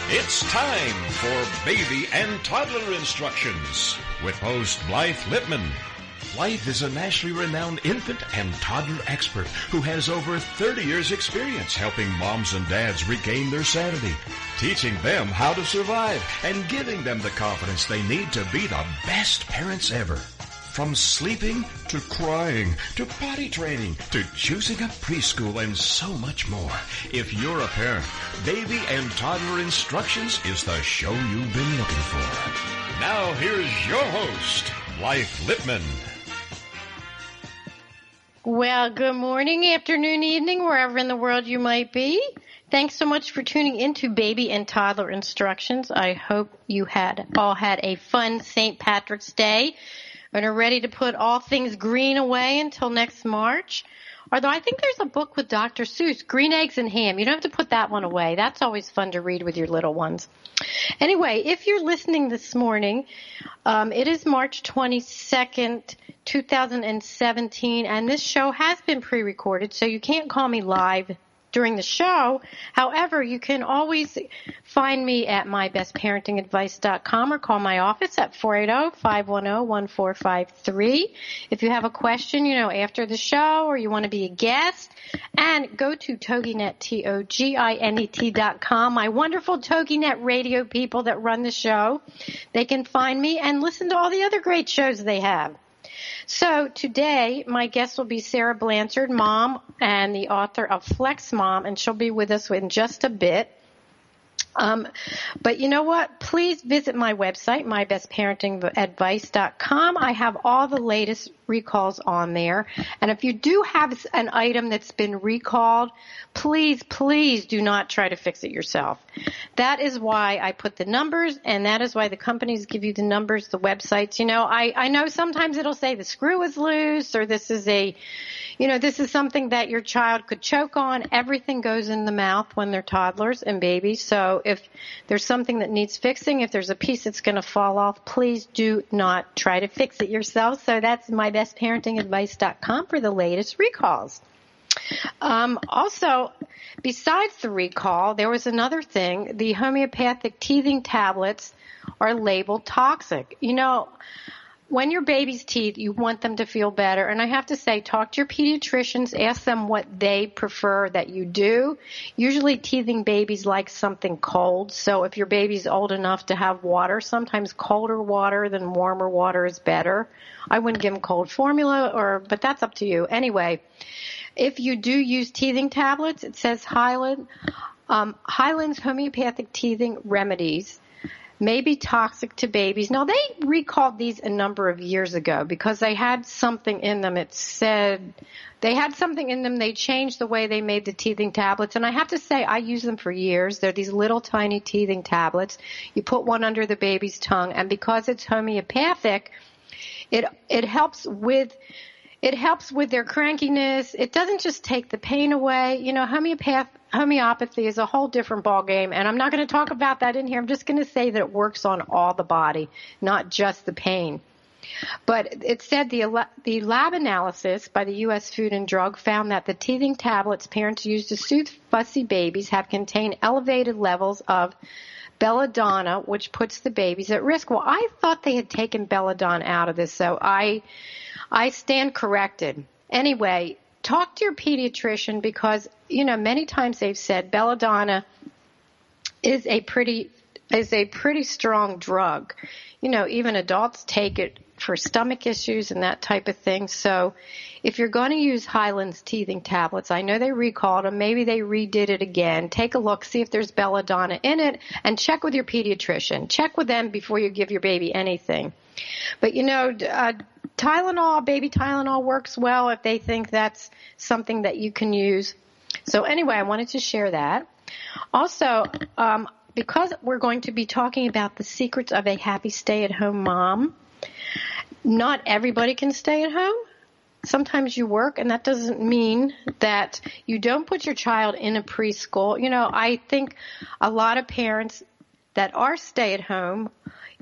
It's time for Baby and Toddler Instructions with host Blythe Lipman. Blythe is a nationally renowned infant and toddler expert who has over 30 years' experience helping moms and dads regain their sanity, teaching them how to survive, and giving them the confidence they need to be the best parents ever. From sleeping to crying to potty training to choosing a preschool and so much more. If you're a parent, Baby and Toddler Instructions is the show you've been looking for. Now here's your host, Blythe Lipman. Well, good morning, afternoon, evening, wherever in the world you might be. Thanks so much for tuning into Baby and Toddler Instructions. I hope you all had a fun St. Patrick's Day and are ready to put all things green away until next March. Although I think there's a book with Dr. Seuss, Green Eggs and Ham. You don't have to put that one away. That's always fun to read with your little ones. Anyway, if you're listening this morning, it is March 22nd, 2017, and this show has been pre-recorded, so you can't call me live during the show. However, you can always find me at mybestparentingadvice.com or call my office at 480-510-1453. If you have a question, after the show or you want to be a guest, and go to TogiNet, TOGINET.com, my wonderful TogiNet radio people that run the show. They can find me and listen to all the other great shows they have. So today, my guest will be Sara Blanchard, mom and the author of Flex Mom, and she'll be with us in just a bit. But you know what? Please visit my website, mybestparentingadvice.com. I have all the latest recalls on there. And if you do have an item that's been recalled, please do not try to fix it yourself. That is why I put the numbers, and that is why the companies give you the numbers, the websites. I know sometimes it'll say the screw is loose, or this is this is something that your child could choke on. Everything goes in the mouth when they're toddlers and babies. So if there's something that needs fixing, if there's a piece that's going to fall off, please do not try to fix it yourself. So that's mybestparentingadvice.com for the latest recalls. Also, besides the recall, there was another thing. The homeopathic teething tablets are labeled toxic. When your baby's teeth, you want them to feel better. And I have to say, talk to your pediatricians, ask them what they prefer that you do. Usually teething babies like something cold. So if your baby's old enough to have water, sometimes colder water than warmer water is better. I wouldn't give them cold formula, but that's up to you. Anyway, if you do use teething tablets, it says Highland's homeopathic teething remedies may be toxic to babies. Now, they recalled these a number of years ago because they had something in them. It said they had something in them. They changed the way they made the teething tablets. And I have to say, I use them for years. They're these little tiny teething tablets. You put one under the baby's tongue. And because it's homeopathic, it helps with their crankiness. It doesn't just take the pain away. Homeopathy is a whole different ballgame, and I'm not going to talk about that in here. I'm just going to say that it works on all the body, not just the pain. But it said the lab analysis by the U.S. Food and Drug found that the teething tablets parents use to soothe fussy babies have contained elevated levels of belladonna, which puts the babies at risk. Well, I thought they had taken belladonna out of this, so I stand corrected. Anyway, talk to your pediatrician because, many times they've said belladonna is a pretty strong drug. Even adults take it for stomach issues and that type of thing. So if you're going to use Highland's teething tablets, I know they recalled them. Maybe they redid it again. Take a look, see if there's belladonna in it, and check with your pediatrician. Check with them before you give your baby anything. But, Tylenol, baby Tylenol works well if they think that's something that you can use. So anyway, I wanted to share that. Also, because we're going to be talking about the secrets of a happy stay-at-home mom, not everybody can stay at home. Sometimes you work, and that doesn't mean that you don't put your child in a preschool. I think a lot of parents that are stay-at-home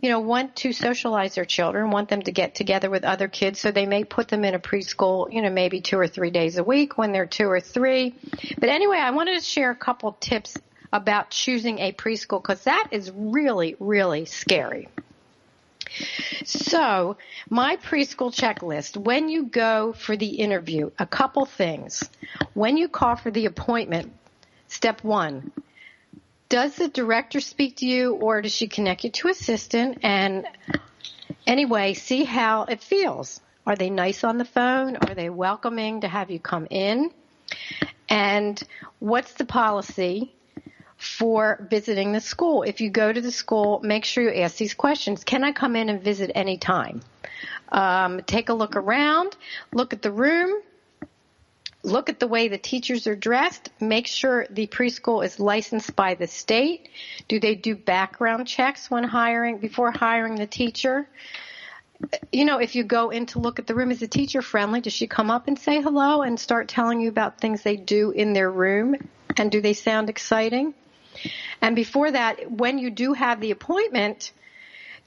want to socialize their children, want them to get together with other kids, so they may put them in a preschool, maybe 2 or 3 days a week when they're 2 or 3. But anyway, I wanted to share a couple tips about choosing a preschool, because that is really, really scary. So, my preschool checklist, when you go for the interview, a couple things. When you call for the appointment, step 1, does the director speak to you, or does she connect you to assistant? And anyway, see how it feels. Are they nice on the phone? Are they welcoming to have you come in? And what's the policy for visiting the school? If you go to the school, make sure you ask these questions. Can I come in and visit any time? Take a look around, look at the room, look at the way the teachers are dressed. Make sure the preschool is licensed by the state. Do they do background checks before hiring the teacher? You know, if you go in to look at the room, is the teacher friendly? Does she come up and say hello and start telling you about things they do in their room? And do they sound exciting? And before that, when you do have the appointment,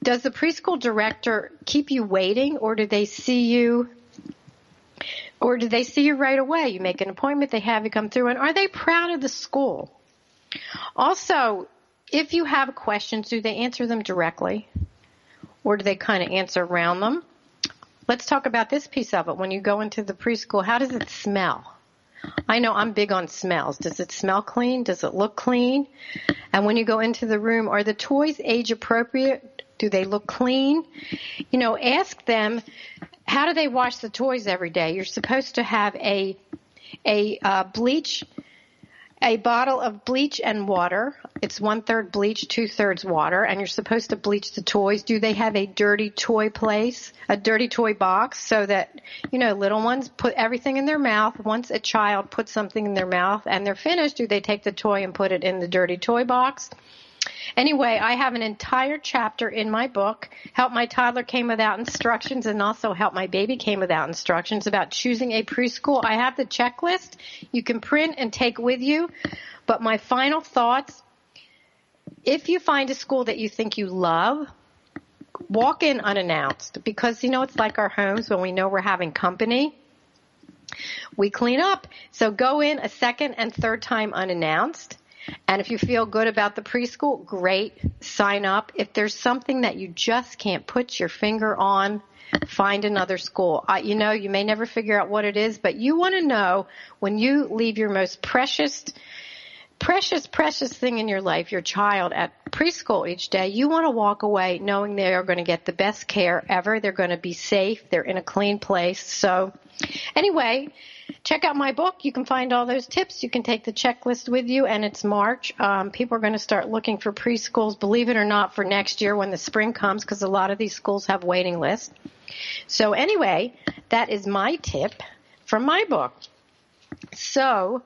does the preschool director keep you waiting, or do they see you right away? You make an appointment, they have you come through, and are they proud of the school? Also, if you have questions, do they answer them directly, or do they kind of answer around them? Let's talk about this piece of it. When you go into the preschool, how does it smell? I know I'm big on smells. Does it smell clean? Does it look clean? And when you go into the room, are the toys age appropriate? Do they look clean? You know, ask them, how do they wash the toys every day? You're supposed to have a bottle of bleach and water. It's 1/3 bleach, 2/3 water, and you're supposed to bleach the toys. Do they have a dirty toy place, a dirty toy box, so that, you know, little ones put everything in their mouth? Once a child puts something in their mouth and they're finished, do they take the toy and put it in the dirty toy box? Anyway, I have an entire chapter in my book, Help My Toddler Came Without Instructions, and also Help My Baby Came Without Instructions, about choosing a preschool. I have the checklist you can print and take with you. But my final thoughts, if you find a school that you think you love, walk in unannounced, because, you know, it's like our homes. When we know we're having company, we clean up. So go in a second and third time unannounced. And if you feel good about the preschool, great, sign up. If there's something that you just can't put your finger on, find another school. You know, you may never figure out what it is, but you want to know, when you leave your most precious thing in your life, your child, at preschool each day, you want to walk away knowing they are going to get the best care ever. They're going to be safe. They're in a clean place. So anyway, check out my book. You can find all those tips. You can take the checklist with you, and it's March. People are going to start looking for preschools, believe it or not, for next year when the spring comes, because a lot of these schools have waiting lists. So anyway, that is my tip from my book. So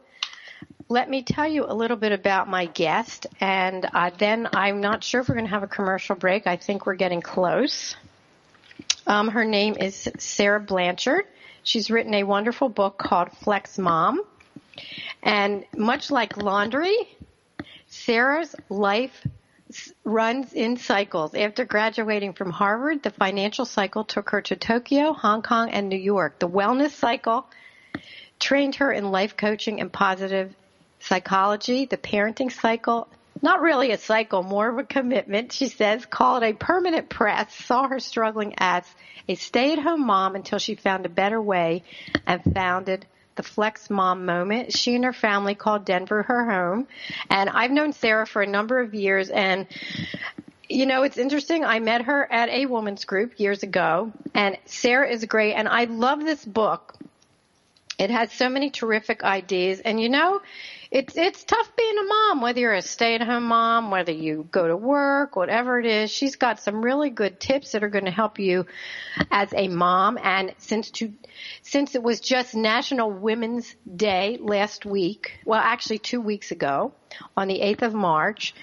let me tell you a little bit about my guest, and then I'm not sure if we're going to have a commercial break. I think we're getting close. Her name is Sara Blanchard. She's written a wonderful book called Flex Mom. And much like laundry, Sara's life runs in cycles. After graduating from Harvard, the financial cycle took her to Tokyo, Hong Kong, and New York. The wellness cycle trained her in life coaching and positive psychology. The parenting cycle, not really a cycle, more of a commitment, she says, called a permanent press, saw her struggling as a stay-at-home mom until she found a better way and founded the Flex Mom Moment. She and her family called Denver her home. And I've known Sara for a number of years, and you know, it's interesting. I met her at a women's group years ago, and Sara is great, and I love this book. It has so many terrific ideas, and you know, it's tough being a mom, whether you're a stay-at-home mom, whether you go to work, whatever it is. She's got some really good tips that are going to help you as a mom. And since it was just National Women's Day last week, well, actually 2 weeks ago, on the 8th of March,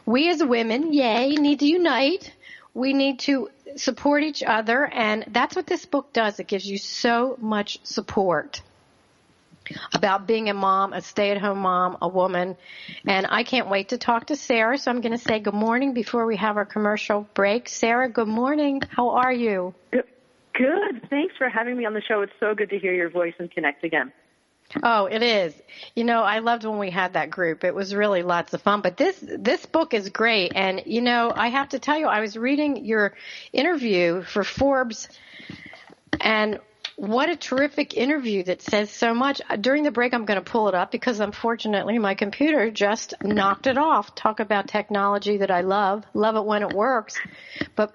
we as women, need to unite. We need to support each other, and that's what this book does. It gives you so much support about being a mom, a stay-at-home mom, a woman. And I can't wait to talk to Sara, so I'm going to say good morning before we have our commercial break. Sara, good morning. How are you? Good. Thanks for having me on the show. It's so good to hear your voice and connect again. Oh, it is. You know, I loved when we had that group. It was really lots of fun. But this book is great. And, you know, I have to tell you, I was reading your interview for Forbes, and what a terrific interview that says so much. During the break, I'm going to pull it up because, unfortunately, my computer just knocked it off. Talk about technology that I love. Love it when it works. But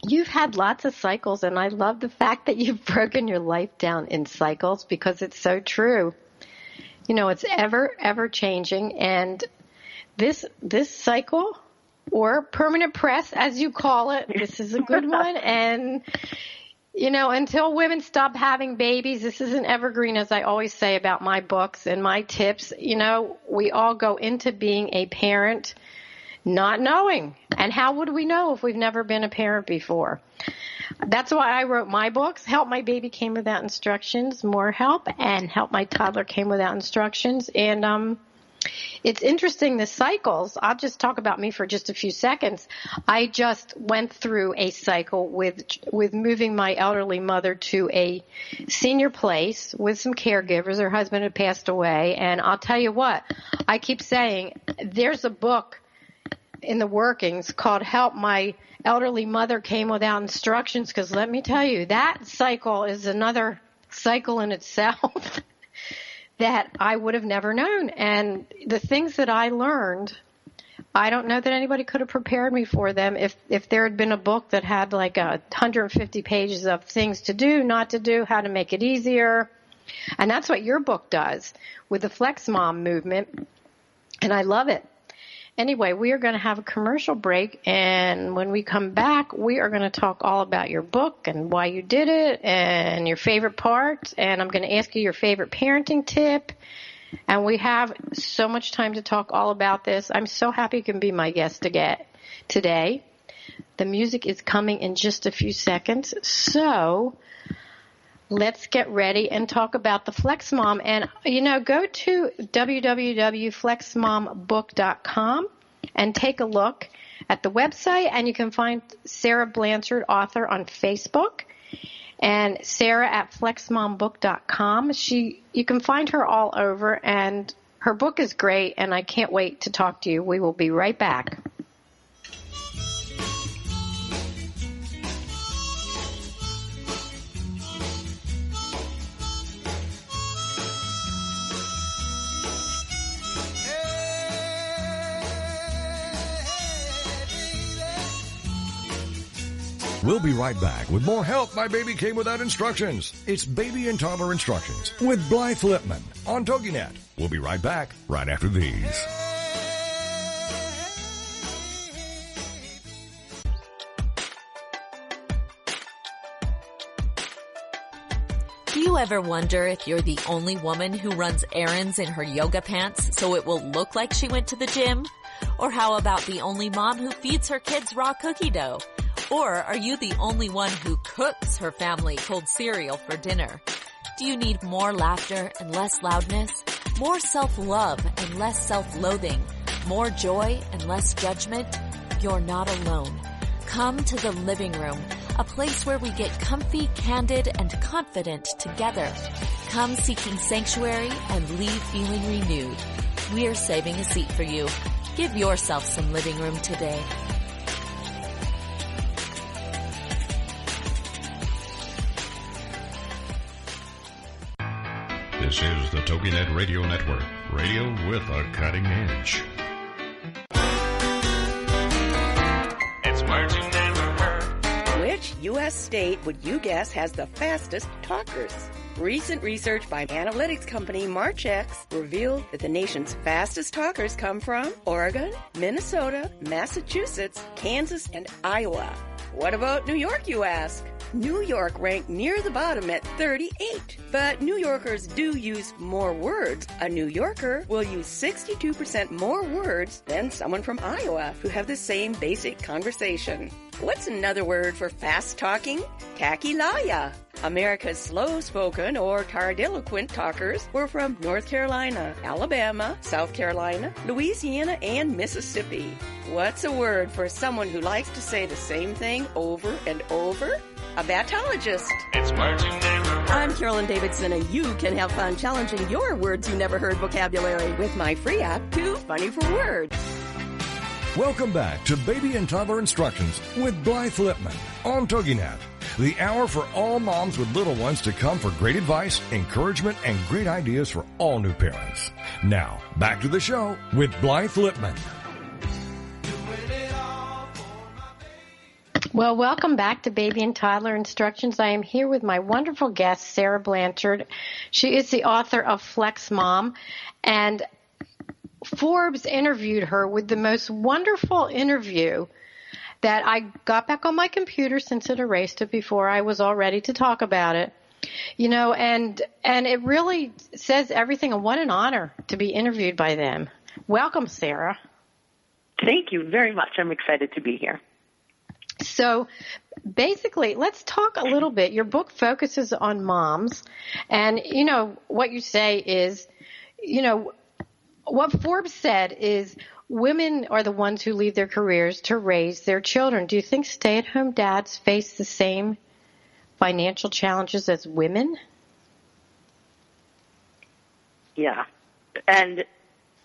you've had lots of cycles, and I love the fact that you've broken your life down in cycles because it's so true. You know, it's ever changing, and this cycle, or permanent press, as you call it, this is a good one. And, you know, until women stop having babies, this is an evergreen, as I always say about my books and my tips. You know, we all go into being a parent not knowing. And how would we know if we've never been a parent before? That's why I wrote my books. Help My Baby Came Without Instructions, More Help, and Help My Toddler Came Without Instructions. And it's interesting, the cycles. I'll just talk about me for just a few seconds. I just went through a cycle with moving my elderly mother to a senior place with some caregivers. Her husband had passed away. And I'll tell you what, I keep saying there's a book in the workings called Help My Elderly Mother Came Without Instructions, because let me tell you, that cycle is another cycle in itself that I would have never known. And the things that I learned, I don't know that anybody could have prepared me for them if there had been a book that had like 150 pages of things to do, not to do, how to make it easier. And that's what your book does with the Flex Mom movement, and I love it. Anyway, we are going to have a commercial break, and when we come back, we are going to talk all about your book and why you did it and your favorite parts, and I'm going to ask you your favorite parenting tip, and we have so much time to talk all about this. I'm so happy you can be my guest today. The music is coming in just a few seconds, so let's get ready and talk about the Flex Mom. And, you know, go to www.flexmombook.com and take a look at the website. And you can find Sara Blanchard, author, on Facebook, and Sara at flexmombook.com. You can find her all over, and her book is great, and I can't wait to talk to you. We will be right back. We'll be right back with more Help My Baby Came Without Instructions. It's Baby and Toddler Instructions with Blythe Lipman on TogiNet. We'll be right back right after these. Do you ever wonder if you're the only woman who runs errands in her yoga pants so it will look like she went to the gym? Or how about the only mom who feeds her kids raw cookie dough? Or are you the only one who cooks her family cold cereal for dinner? Do you need more laughter and less loudness? More self-love and less self-loathing? More joy and less judgment? You're not alone. Come to the living room, a place where we get comfy, candid, and confident together. Come seeking sanctuary and leave feeling renewed. We're saving a seat for you. Give yourself some living room today. This is the TogiNet Radio Network, radio with a cutting edge. It's words you never heard. Which U.S. state would you guess has the fastest talkers? Recent research by analytics company Marchex revealed that the nation's fastest talkers come from Oregon, Minnesota, Massachusetts, Kansas, and Iowa. What about New York, you ask? New York ranked near the bottom at 38. But New Yorkers do use more words. A New Yorker will use 62% more words than someone from Iowa who have the same basic conversation. What's another word for fast-talking? Tachylaya. America's slow-spoken or tardiloquent talkers were from North Carolina, Alabama, South Carolina, Louisiana, and Mississippi. What's a word for someone who likes to say the same thing over and over? a batologist. It's words you never heard. I'm Carolyn Davidson, and you can have fun challenging your words you never heard vocabulary with my free app, Too Funny for Words. Welcome back to Baby and Toddler Instructions with Blythe Lipman on TogiNet, the hour for all moms with little ones to come for great advice, encouragement, and great ideas for all new parents. Now, back to the show with Blythe Lipman. Well, welcome back to Baby and Toddler Instructions. I am here with my wonderful guest, Sara Blanchard. She is the author of Flex Mom, and Forbes interviewed her with the most wonderful interview that I got back on my computer since it erased it before I was all ready to talk about it. You know, and it really says everything, and what an honor to be interviewed by them. Welcome, Sara. Thank you very much. I'm excited to be here. So basically, let's talk a little bit. Your book focuses on moms, and, you know, what you say is, you know, what Forbes said is women are the ones who leave their careers to raise their children. Do you think stay-at-home dads face the same financial challenges as women? Yeah. And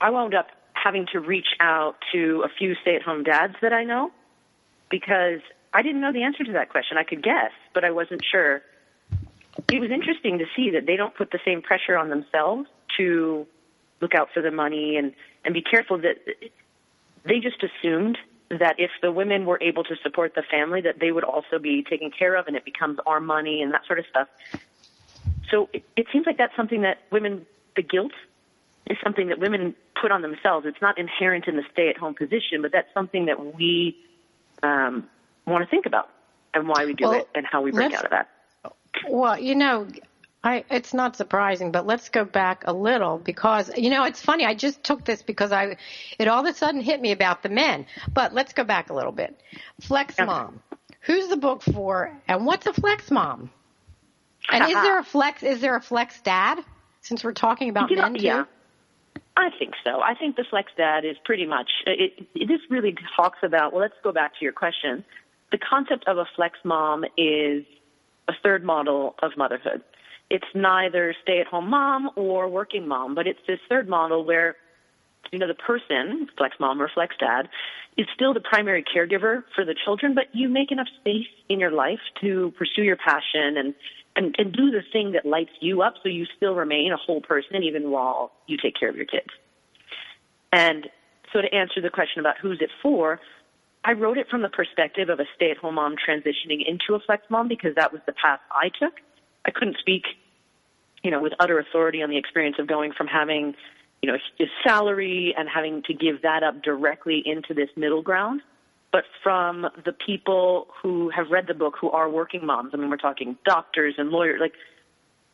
I wound up having to reach out to a few stay-at-home dads that I know, because I didn't know the answer to that question. I could guess, but I wasn't sure. It was interesting to see that they don't put the same pressure on themselves to look out for the money and be careful. That they just assumed that if the women were able to support the family, that they would also be taken care of, and it becomes our money and that sort of stuff. So it seems like that's something that women, the guilt is something that women put on themselves. It's not inherent in the stay-at-home position, but that's something that we want to think about, and why we do it and how we break out of that. Well, you know, it's not surprising, but let's go back a little, because, you know, it's funny. I just took this because it all of a sudden hit me about the men. But let's go back a little bit. Flex Mom. Who's the book for, and what's a Flex Mom? And is there a flex dad, since we're talking about men too? Yeah. I think so. I think the Flex Dad is pretty much, this really talks about, well, let's go back to your question. The concept of a Flex Mom is a third model of motherhood. It's neither stay-at-home mom or working mom, but it's this third model where, you know, the person, Flex Mom or Flex Dad, is still the primary caregiver for the children, but you make enough space in your life to pursue your passion and do the thing that lights you up, so you still remain a whole person even while you take care of your kids. And so to answer the question about who's it for, I wrote it from the perspective of a stay-at-home mom transitioning into a Flex Mom, because that was the path I took. I couldn't speak, you know, with utter authority on the experience of going from having, you know, a salary and having to give that up directly into this middle ground. But from the people who have read the book who are working moms, I mean, we're talking doctors and lawyers,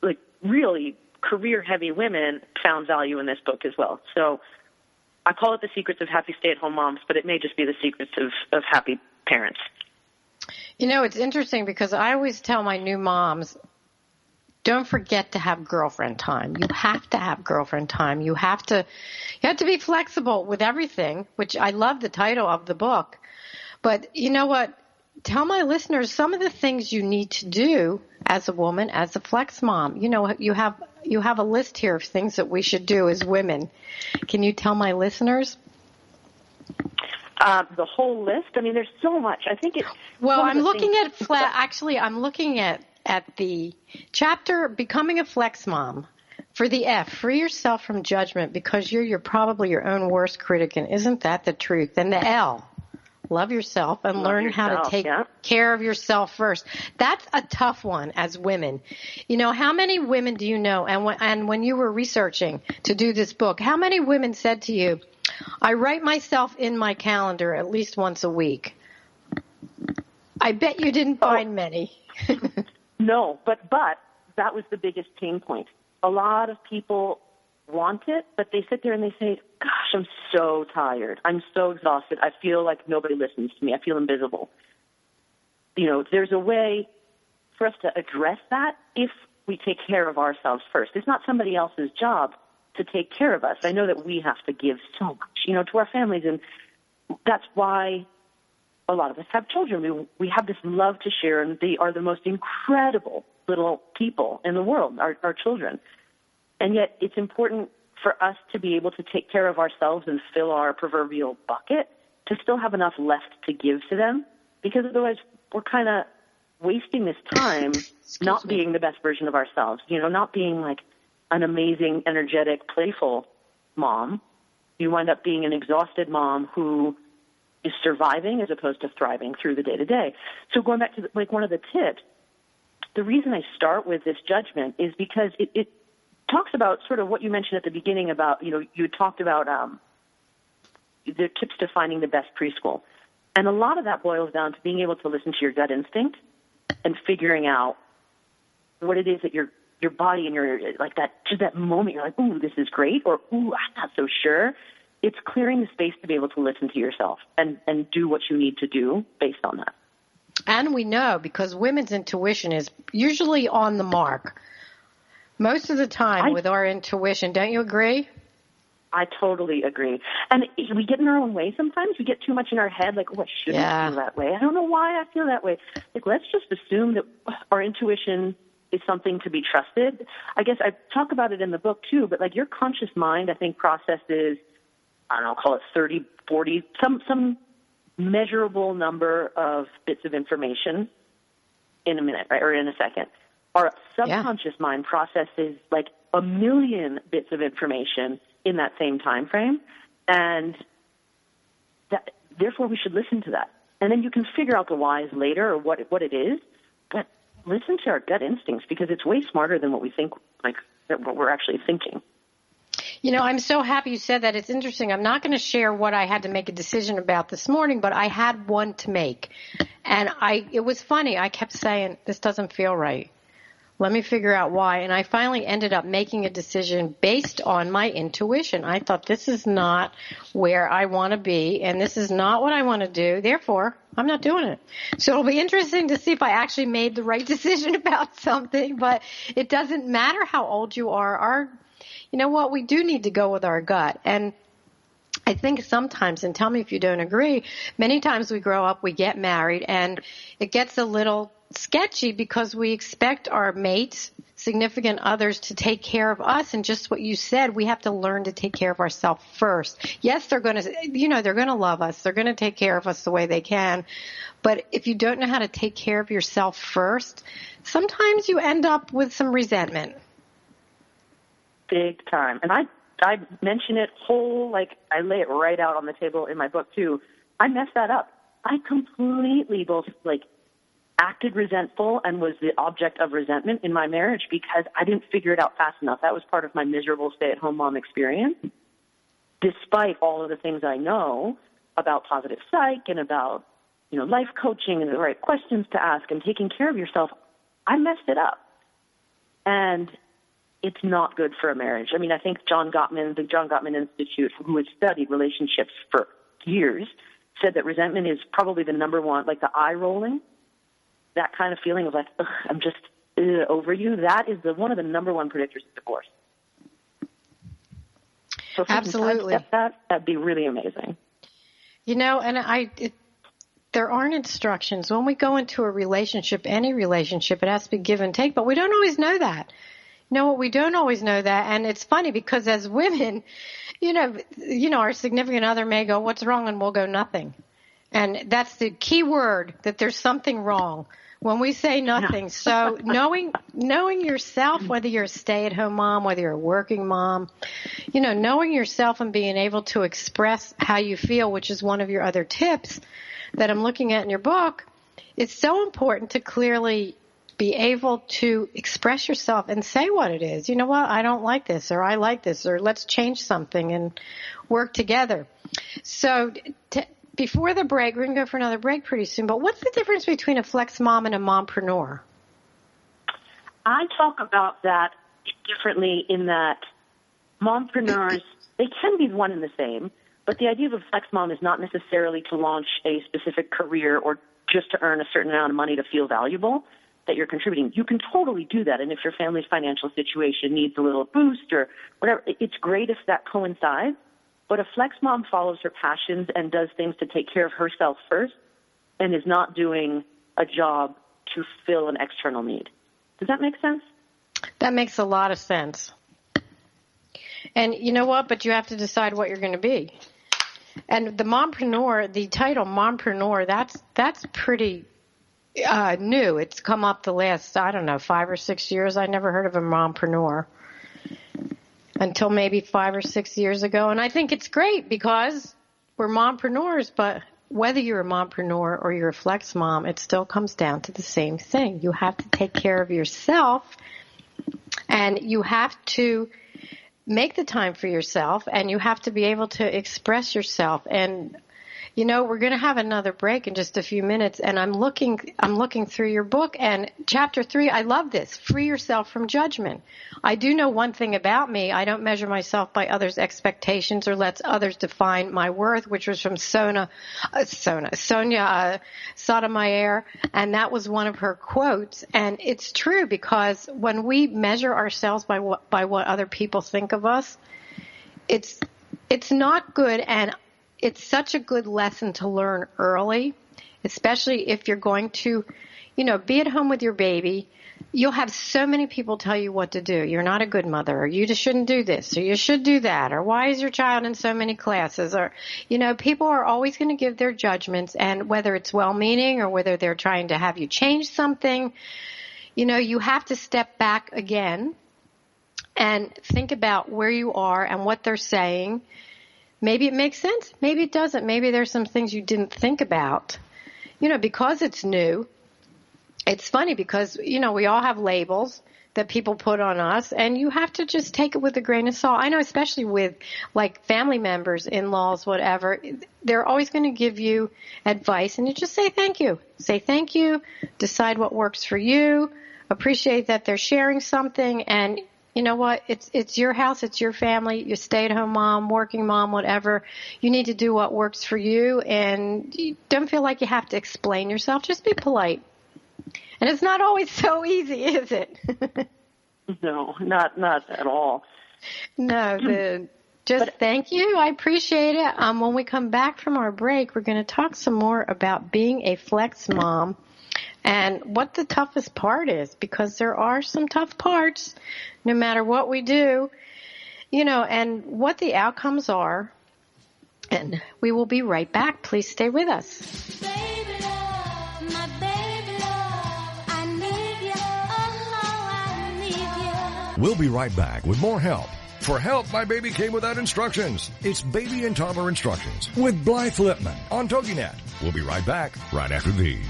like really career-heavy women found value in this book as well. So I call it The Secrets of Happy Stay-at-Home Moms, but it may just be the secrets of happy parents. You know, it's interesting because I always tell my new moms, don't forget to have girlfriend time. You have to have girlfriend time. You have to be flexible with everything, which I love the title of the book. But you know what? Tell my listeners some of the things you need to do as a woman, as a Flex Mom. You know, you have a list here of things that we should do as women. Can you tell my listeners? The whole list? I mean, there's so much. I think it's... Well, I'm looking I'm looking at the chapter, Becoming a Flex Mom. For the F, free yourself from judgment because you're probably your own worst critic, and isn't that the truth? And the L, love yourself and learn how to take care of yourself first. That's a tough one as women. You know, how many women do you know, and when you were researching to do this book, how many women said to you, I write myself in my calendar at least once a week? I bet you didn't find many. No, but that was the biggest pain point. A lot of people want it, but they sit there and they say, gosh, I'm so tired. I'm so exhausted. I feel like nobody listens to me. I feel invisible. You know, there's a way for us to address that if we take care of ourselves first. It's not somebody else's job to take care of us. I know that we have to give so much, you know, to our families, and that's why a lot of us have children. We have this love to share, and they are the most incredible little people in the world, our children. And yet it's important for us to be able to take care of ourselves and fill our proverbial bucket to still have enough left to give to them, because otherwise we're kind of wasting this time not being the best version of ourselves, not being like an amazing, energetic, playful mom. You wind up being an exhausted mom who is surviving as opposed to thriving through the day-to-day. So going back to one of the tips, the reason I start with this judgment is because it talks about sort of what you mentioned at the beginning about, you talked about the tips to finding the best preschool. And a lot of that boils down to being able to listen to your gut instinct and figuring out what it is that your body and your, like that moment, you're like, ooh, this is great, or ooh, I'm not so sure. It's clearing the space to be able to listen to yourself and do what you need to do based on that. And we know, because women's intuition is usually on the mark most of the time with our intuition. Don't you agree? I totally agree. And we get in our own way sometimes. We get too much in our head, like, oh, I shouldn't feel that way. I don't know why I feel that way. Like, let's just assume that our intuition is something to be trusted. I guess I talk about it in the book, too, but, like, your conscious mind, I think, processes, I don't know, call it 30, 40, some measurable number of bits of information in a minute, right, or in a second. Our subconscious mind processes, like, 1 million bits of information in that same time frame, and therefore we should listen to that. And then you can figure out the whys later or what it is, but listen to our gut instincts, because it's way smarter than what we think, like what we're actually thinking. I'm so happy you said that. It's interesting. I'm not going to share what I had to make a decision about this morning, but I had one to make. And it was funny. I kept saying, this doesn't feel right. Let me figure out why. And I finally ended up making a decision based on my intuition. I thought, this is not where I want to be, and this is not what I want to do. Therefore, I'm not doing it. So it'll be interesting to see if I actually made the right decision about something. But it doesn't matter how old you are. You know what? We do need to go with our gut. And I think sometimes, and tell me if you don't agree, many times we grow up, we get married, and it gets a little sketchy because we expect our mates, significant others, to take care of us. And just what you said, we have to learn to take care of ourselves first. Yes, they're going to, they're going to love us. They're going to take care of us the way they can. But if you don't know how to take care of yourself first, sometimes you end up with some resentment. Big time. And I mention it I lay it right out on the table in my book too. I messed that up. I completely both acted resentful and was the object of resentment in my marriage because I didn't figure it out fast enough. That was part of my miserable stay-at-home mom experience. Despite all of the things I know about positive psych and about, life coaching and the right questions to ask and taking care of yourself, I messed it up. And it's not good for a marriage. I mean, I think the John Gottman Institute, who has studied relationships for years, said that resentment is probably the number one, like the eye rolling, that kind of feeling of like, ugh, I'm just over you. That is one of the number one predictors of divorce. So if absolutely, you can sidestep that'd be really amazing. And there aren't instructions when we go into a relationship. Any relationship, it has to be give and take, but we don't always know that. We don't always know that, and it's funny because as women, our significant other may go, "What's wrong?" and we'll go, "Nothing," and that's the key word, that there's something wrong when we say nothing. So knowing yourself, whether you're a stay-at-home mom, whether you're a working mom, knowing yourself and being able to express how you feel, which is one of your other tips that I'm looking at in your book, it's so important to clearly be able to express yourself and say what it is. You know what? I don't like this, or I like this, or let's change something and work together. So before the break, we're going to go for another break pretty soon, but what's the difference between a flex mom and a mompreneur? I talk about that differently in that mompreneurs, they can be one and the same, but the idea of a flex mom is not necessarily to launch a specific career or just to earn a certain amount of money to feel valuable that you're contributing. You can totally do that. And if your family's financial situation needs a little boost or whatever, it's great if that coincides. But a flex mom follows her passions and does things to take care of herself first and is not doing a job to fill an external need. Does that make sense? That makes a lot of sense. And you know what? But you have to decide what you're going to be. And the mompreneur, the title mompreneur, that's pretty new. It's come up the last, 5 or 6 years. I never heard of a mompreneur until maybe 5 or 6 years ago. And I think it's great because we're mompreneurs, but whether you're a mompreneur or you're a flex mom, it still comes down to the same thing. You have to take care of yourself, and you have to make the time for yourself, and you have to be able to express yourself. And we're going to have another break in just a few minutes, and I'm looking through your book, and chapter 3, I love this, free yourself from judgment. I do know one thing about me. I don't measure myself by others' expectations or let others define my worth, which was from Sonia Sotomayor, and that was one of her quotes. And it's true, because when we measure ourselves by what other people think of us, it's not good. And it's such a good lesson to learn early, especially if you're going to, be at home with your baby. You'll have so many people tell you what to do. You're not a good mother, or you just shouldn't do this, or you should do that, or why is your child in so many classes? Or, people are always going to give their judgments, and whether it's well-meaning or whether they're trying to have you change something, you have to step back again and think about where you are and what they're saying. Maybe it makes sense. Maybe it doesn't. Maybe there's some things you didn't think about. Because it's new. It's funny because, we all have labels that people put on us, and you have to just take it with a grain of salt. I know, especially with like family members, in-laws, whatever, they're always going to give you advice, and you just say thank you. Say thank you, decide what works for you, appreciate that they're sharing something, and you know what? It's your house. It's your family. You're stay-at-home mom, working mom, whatever. You need to do what works for you, and you don't feel like you have to explain yourself. Just be polite. And it's not always so easy, is it? No, not at all. No, thank you. I appreciate it. When we come back from our break, we're going to talk some more about being a flex mom and what the toughest part is, because there are some tough parts no matter what we do, and what the outcomes are. And we will be right back. Please stay with us. Baby love, my baby love, I need you, oh, I need you. We'll be right back with more help. For help, my baby came without instructions. It's Baby and Toddler Instructions with Blythe Lipman on TogiNet. We'll be right back right after these.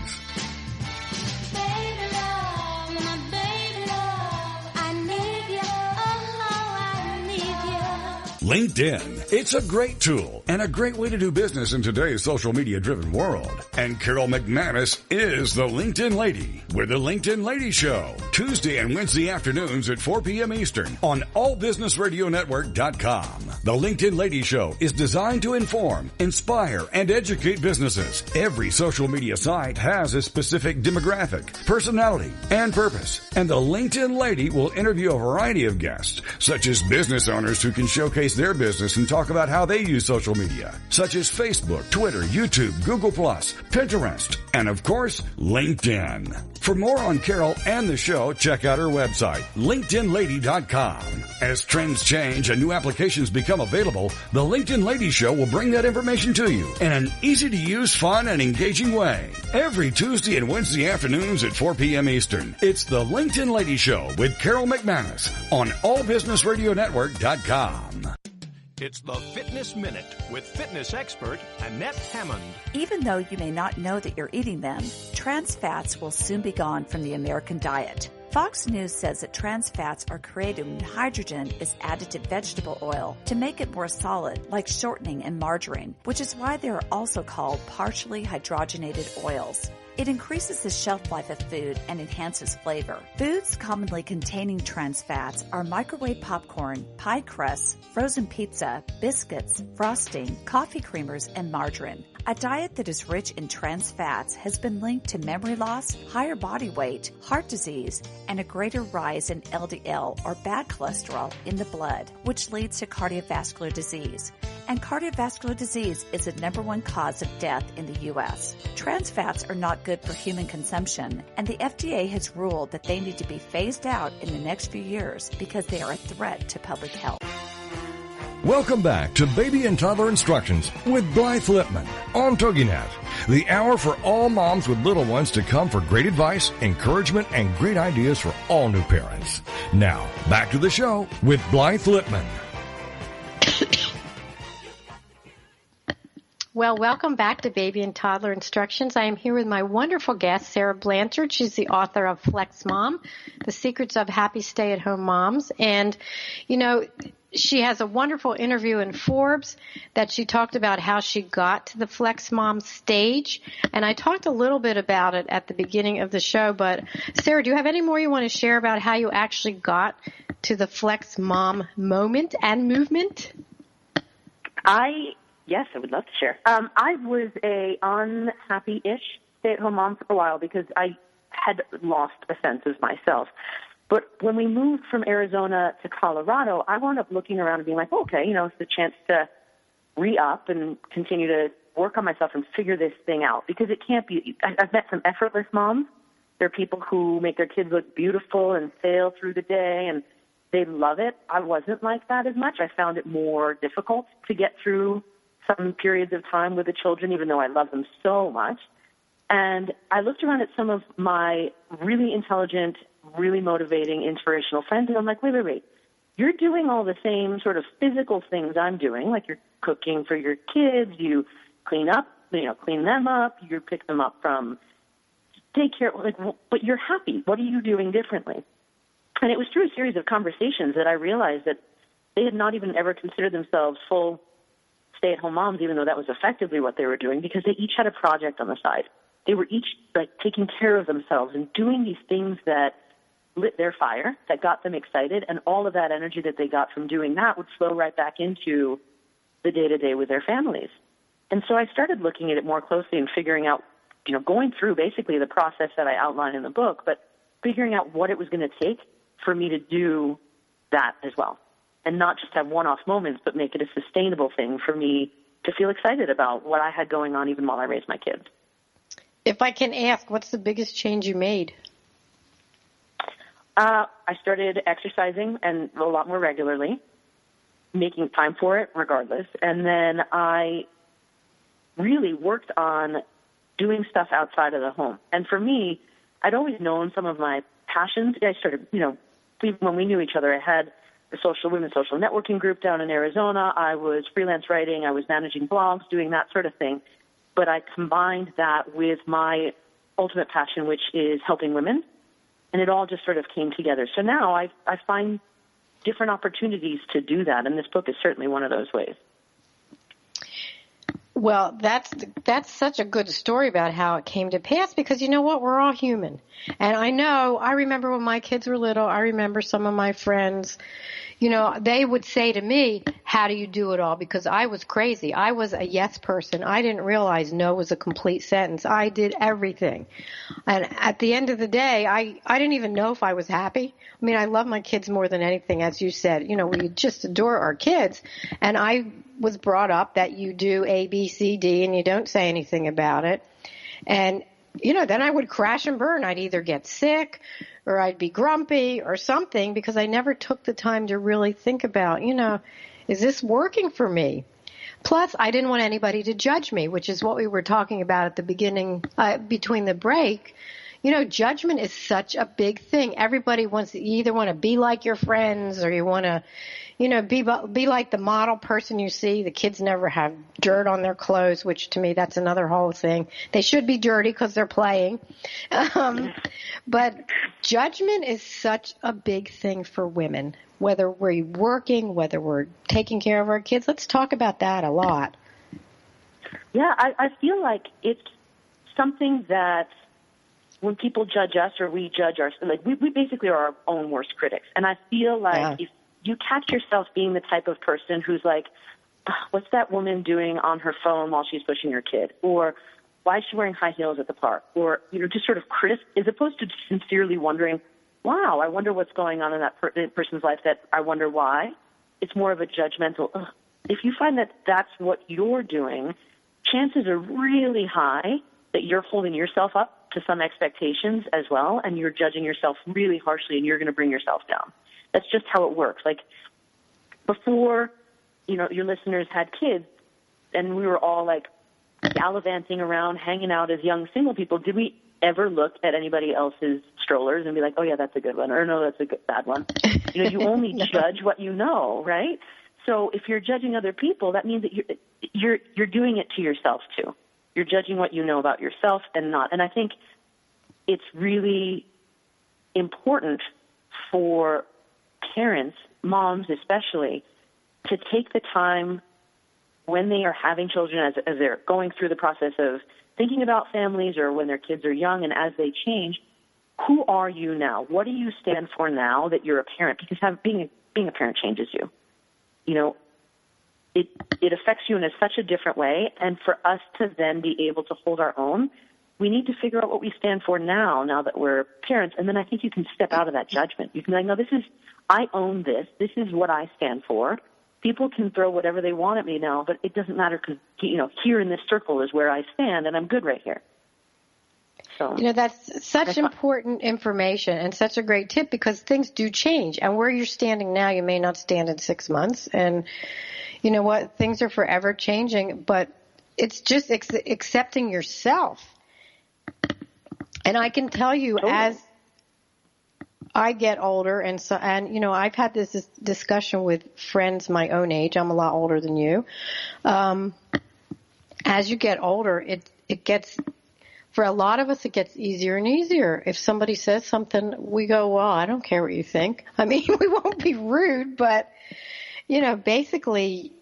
LinkedIn. It's a great tool and a great way to do business in today's social media driven world. And Carol McManus is the LinkedIn Lady with the LinkedIn Lady Show. Tuesday and Wednesday afternoons at 4 p.m. Eastern on allbusinessradionetwork.com. The LinkedIn Lady Show is designed to inform, inspire, and educate businesses. Every social media site has a specific demographic, personality, and purpose. And the LinkedIn Lady will interview a variety of guests, such as business owners who can showcase their business and talk about how they use social media, such as Facebook, Twitter, YouTube, Google+, Pinterest, and of course, LinkedIn. For more on Carol and the show, check out her website, LinkedInLady.com. As trends change and new applications become available, the LinkedIn Lady Show will bring that information to you in an easy-to-use, fun, and engaging way. Every Tuesday and Wednesday afternoons at 4 p.m. Eastern, it's the LinkedIn Lady Show with Carol McManus on allbusinessradionetwork.com. It's the Fitness Minute with fitness expert Annette Hammond. Even though you may not know that you're eating them, trans fats will soon be gone from the American diet. Fox News says that trans fats are created when hydrogen is added to vegetable oil to make it more solid, like shortening and margarine, which is why they are also called partially hydrogenated oils. It increases the shelf life of food and enhances flavor. Foods commonly containing trans fats are microwave popcorn, pie crusts, frozen pizza, biscuits, frosting, coffee creamers, and margarine. A diet that is rich in trans fats has been linked to memory loss, higher body weight, heart disease, and a greater rise in LDL or bad cholesterol in the blood, which leads to cardiovascular disease. And cardiovascular disease is the #1 cause of death in the U.S. Trans fats are not good for human consumption, and the FDA has ruled that they need to be phased out in the next few years because they are a threat to public health. Welcome back to Baby and Toddler Instructions with Blythe Lipman on TogiNet, the hour for all moms with little ones to come for great advice, encouragement, and great ideas for all new parents. Now, back to the show with Blythe Lipman. Well, welcome back to Baby and Toddler Instructions. I am here with my wonderful guest, Sara Blanchard. She's the author of Flex Mom, The Secrets of Happy Stay-at-Home Moms. And, you know, she has a wonderful interview in Forbes that she talked about how she got to the Flex Mom stage. And I talked a little bit about it at the beginning of the show. But, Sara, do you have any more you want to share about how you actually got to the Flex Mom moment and movement? Yes, I would love to share. I was a unhappy-ish stay-at-home mom for a while because I had lost a sense of myself. But when we moved from Arizona to Colorado, I wound up looking around and being like, okay, you know, it's the chance to re-up and continue to work on myself and figure this thing out. Because it can't be, I've met some effortless moms. There are people who make their kids look beautiful and sail through the day, and they love it. I wasn't like that as much. I found it more difficult to get through some periods of time with the children, even though I love them so much. And I looked around at some of my really intelligent, really motivating, inspirational friends, and I'm like, wait. You're doing all the same sort of physical things I'm doing, like you're cooking for your kids, you clean them up, you pick them up from daycare, but you're happy. What are you doing differently? And it was through a series of conversations that I realized that they had not even ever considered themselves full stay-at-home moms, even though that was effectively what they were doing, because they each had a project on the side. They were each taking care of themselves and doing these things that lit their fire, that got them excited, and all of that energy that they got from doing that would flow right back into the day-to-day with their families. And so I started looking at it more closely and figuring out, going through basically the process that I outline in the book, but figuring out what it was going to take for me to do that as well. And not just have one-off moments, but make it a sustainable thing for me to feel excited about what I had going on even while I raised my kids. If I can ask, what's the biggest change you made? I started exercising and a lot more regularly, making time for it regardless. And then I really worked on doing stuff outside of the home. And for me, I'd always known some of my passions. I started, when we knew each other, I had the women's social networking group down in Arizona. I was freelance writing. I was managing blogs, doing that sort of thing. But I combined that with my ultimate passion, which is helping women. And it all just sort of came together. So now I find different opportunities to do that. And this book is certainly one of those ways. Well, that's such a good story about how it came to pass, because you know what? We're all human. And I remember when my kids were little, I remember some of my friends, they would say to me, how do you do it all? Because I was crazy. I was a yes person. I didn't realize no was a complete sentence. I did everything. And at the end of the day, I didn't even know if I was happy. I mean, I love my kids more than anything, as you said. We just adore our kids. And I was brought up that you do A, B, C, D, and you don't say anything about it. And, then I would crash and burn. I'd either get sick or I'd be grumpy or something, because I never took the time to really think about, is this working for me? Plus, I didn't want anybody to judge me, which is what we were talking about at the beginning, between the break. Judgment is such a big thing. Everybody wants to either want to be like your friends, or you want to, be like the model person you see. The kids never have dirt on their clothes, which to me, that's another whole thing. They should be dirty because they're playing. But judgment is such a big thing for women, whether we're working, whether we're taking care of our kids. Let's talk about that a lot. Yeah, I feel like it's something that when people judge us or we judge ourselves, we basically are our own worst critics. And I feel like if you catch yourself being the type of person who's like, what's that woman doing on her phone while she's pushing her kid? Or why is she wearing high heels at the park? Or, just sort of as opposed to sincerely wondering, wow, I wonder what's going on in that person's life, that I wonder why. It's more of a judgmental, if you find that that's what you're doing, chances are really high that you're holding yourself up to some expectations as well, and you're judging yourself really harshly, and you're going to bring yourself down. That's just how it works. Like, before, your listeners had kids, and we were all, like, gallivanting around, hanging out as young single people, did we ever look at anybody else's strollers and be like, oh, yeah, that's a good one, or no, that's a bad one? You only judge what you know, right? So if you're judging other people, that means that you're doing it to yourself too. You're judging what you know about yourself and not. And I think it's really important for parents, moms especially, to take the time when they are having children, as they're going through the process of thinking about families, or when their kids are young and as they change. Who are you now? What do you stand for now that you're a parent? Because being a parent changes you. It affects you in such a different way. And for us to then be able to hold our own, we need to figure out what we stand for now that we're parents. And then I think you can step out of that judgment. You can be like, no, I own this. This is what I stand for. People can throw whatever they want at me now, but it doesn't matter because, here in this circle is where I stand, and I'm good right here. So, that's such important information and such a great tip, because things do change. And where you're standing now, you may not stand in 6 months. And you know what? Things are forever changing, but it's just accepting yourself. And I can tell you, as I get older, and I've had this discussion with friends my own age. I'm a lot older than you. As you get older, it gets, for a lot of us, it gets easier and easier. If somebody says something, we go, well, I don't care what you think. I mean, we won't be rude, but, basically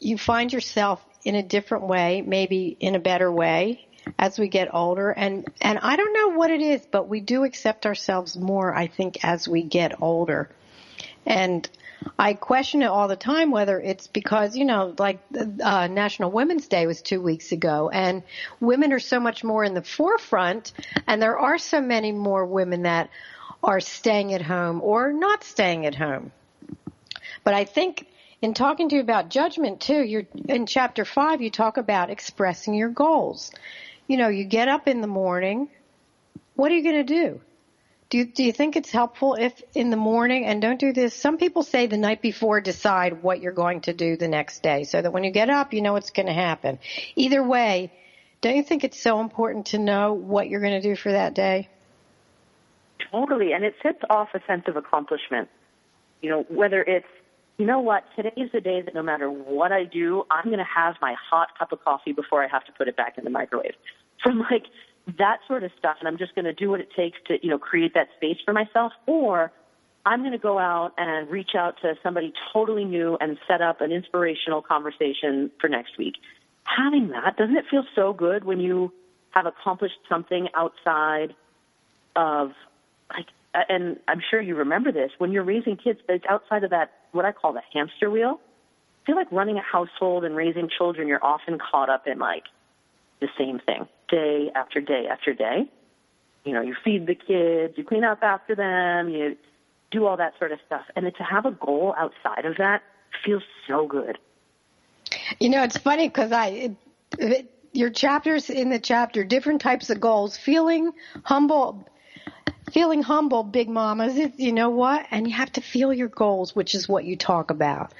you find yourself in a different way, maybe in a better way, as we get older. And I don't know what it is, but we do accept ourselves more, I think, as we get older. And I question it all the time, whether it's because, National Women's Day was 2 weeks ago, and women are so much more in the forefront, and there are so many more women that are staying at home or not staying at home. But I think in talking to you about judgment, too, in Chapter 5, you talk about expressing your goals. You get up in the morning. What are you going to do? Do you think it's helpful if in the morning, and don't do this, some people say the night before decide what you're going to do the next day, so that when you get up, you know what's going to happen. Either way, don't you think it's so important to know what you're going to do for that day? Totally, and it sets off a sense of accomplishment. Whether it's, today is the day that no matter what I do, I'm going to have my hot cup of coffee before I have to put it back in the microwave. From that sort of stuff, and I'm just going to do what it takes to, create that space for myself, or I'm going to go out and reach out to somebody totally new and set up an inspirational conversation for next week. Having that, doesn't it feel so good when you have accomplished something outside of, and I'm sure you remember this, when you're raising kids, it's outside of that, what I call the hamster wheel. I feel like running a household and raising children, you're often caught up in the same thing, day after day after day. You feed the kids, you clean up after them, you do all that sort of stuff. And to have a goal outside of that feels so good. It's funny because your chapters in the chapter, different types of goals, feeling humble, big mamas, you know what? And you have to feel your goals, which is what you talk about.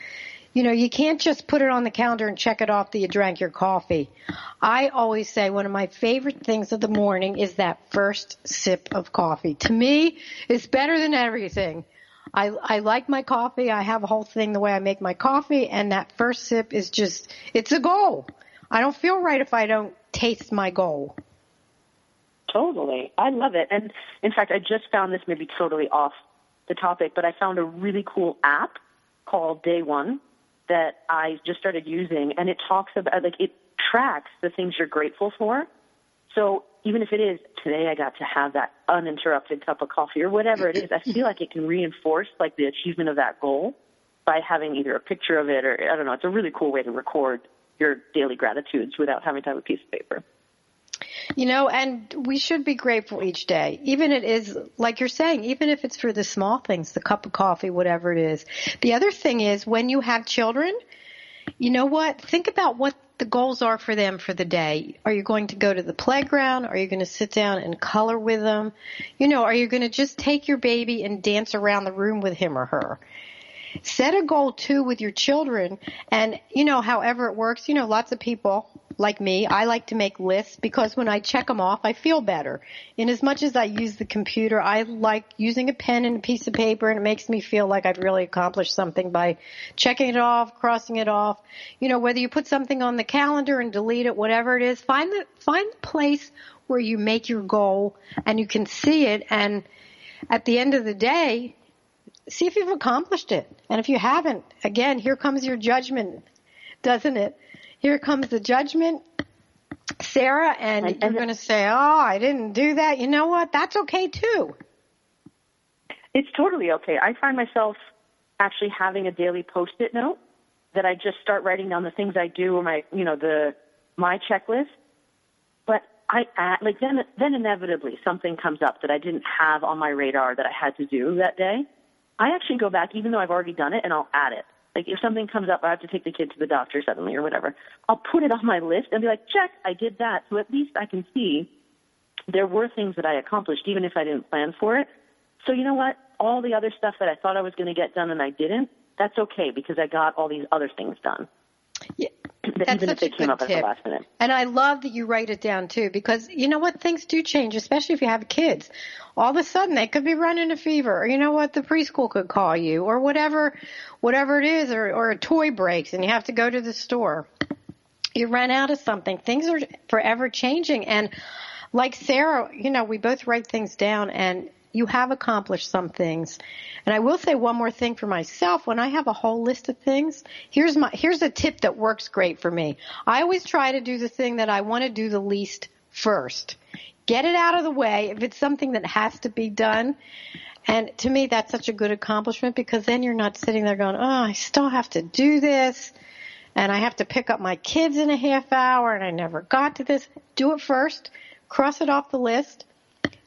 You can't just put it on the calendar and check it off that you drank your coffee. I always say one of my favorite things of the morning is that first sip of coffee. To me, it's better than everything. I like my coffee. I have a whole thing the way I make my coffee, and that first sip is it's a goal. I don't feel right if I don't taste my goal. Totally. I love it. And, in fact, I just found this, maybe totally off the topic, but I found a really cool app called Day One that I just started using, and it talks about, it tracks the things you're grateful for. So even if it is, today I got to have that uninterrupted cup of coffee or whatever it is, I feel like it can reinforce, the achievement of that goal by having either a picture of it or, I don't know, it's a really cool way to record your daily gratitudes without having to have a piece of paper. And we should be grateful each day, even it is, like you're saying, even if it's for the small things, the cup of coffee, whatever it is. The other thing is, when you have children, You know what? Think about what the goals are for them for the day. Are you going to go to the playground? Are you going to sit down and color with them? Are you going to just take your baby and dance around the room with him or her? Set a goal, too, with your children. And, however it works, lots of people like me, I like to make lists because when I check them off, I feel better. And as much as I use the computer, I like using a pen and a piece of paper, and it makes me feel like I've really accomplished something by checking it off, crossing it off. Whether you put something on the calendar and delete it, whatever it is, find the place where you make your goal and you can see it. And at the end of the day, see if you've accomplished it. And if you haven't, again, here comes your judgment, doesn't it? Here comes the judgment, Sarah, and you're going to say, I didn't do that. You know what? That's okay, too. It's totally okay. I find myself actually having a daily Post-it note that I just start writing down the things I do or my checklist. But then inevitably something comes up that I didn't have on my radar that I had to do that day. I actually go back, even though I've already done it, and I'll add it. Like if something comes up, I have to take the kid to the doctor suddenly or whatever, I'll put it on my list and be like, check, I did that. So at least I can see there were things that I accomplished, even if I didn't plan for it. So you know what? All the other stuff that I thought I was going to get done and I didn't, that's okay because I got all these other things done. Yeah. Even if they came up at the last minute. And I love that you write it down, too, because you know what? Things do change, especially if you have kids. All of a sudden, they could be running a fever, or you know what? The preschool could call you, or whatever it is, or a toy breaks and you have to go to the store. You ran out of something. Things are forever changing. And like Sarah, we both write things down, and you have accomplished some things. And I will say one more thing for myself. When I have a whole list of things, here's a tip that works great for me. I always try to do the thing that I want to do the least first. Get it out of the way if it's something that has to be done. And to me, that's such a good accomplishment because then you're not sitting there going, I still have to do this. And I have to pick up my kids in a half hour and I never got to this. Do it first. Cross it off the list.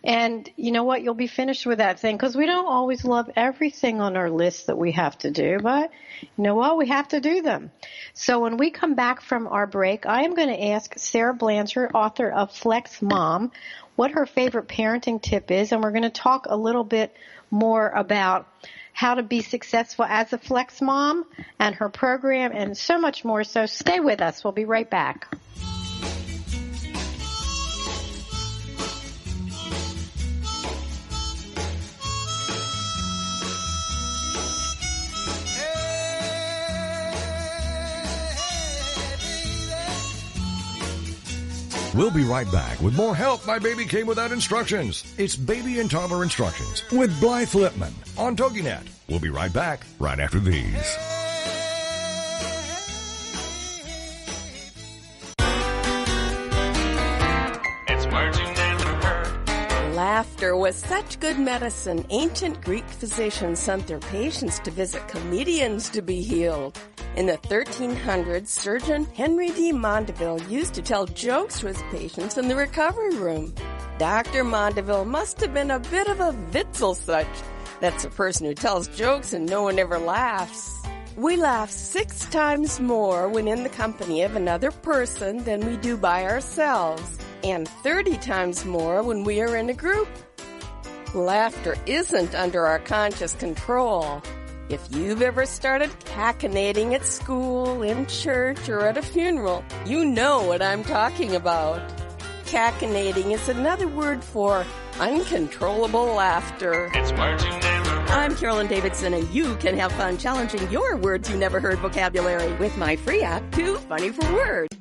And you know what? You'll be finished with that thing because we don't always love everything on our list that we have to do, but you know what? We have to do them. So when we come back from our break, I am going to ask Sara Blanchard, author of Flex Mom, what her favorite parenting tip is, and we're going to talk a little bit more about how to be successful as a Flex Mom and her program and so much more. So stay with us. We'll be right back. We'll be right back with more Help My Baby Came Without Instructions. It's Baby and Toddler Instructions with Blythe Lipman on TogiNet. We'll be right back right after these. It's words you never heard. Laughter was such good medicine. Ancient Greek physicians sent their patients to visit comedians to be healed. In the 1300s, surgeon Henry D. Mondeville used to tell jokes to his patients in the recovery room. Dr. Mondeville must have been a bit of a Witzelsuch. That's a person who tells jokes and no one ever laughs. We laugh 6 times more when in the company of another person than we do by ourselves, and 30 times more when we are in a group. Laughter isn't under our conscious control. If you've ever started cachinnating at school, in church, or at a funeral, you know what I'm talking about. Cachinnating is another word for uncontrollable laughter. It's words you never heard. I'm Carolyn Davidson, and you can have fun challenging your words you never heard vocabulary with my free app, Too Funny for Words.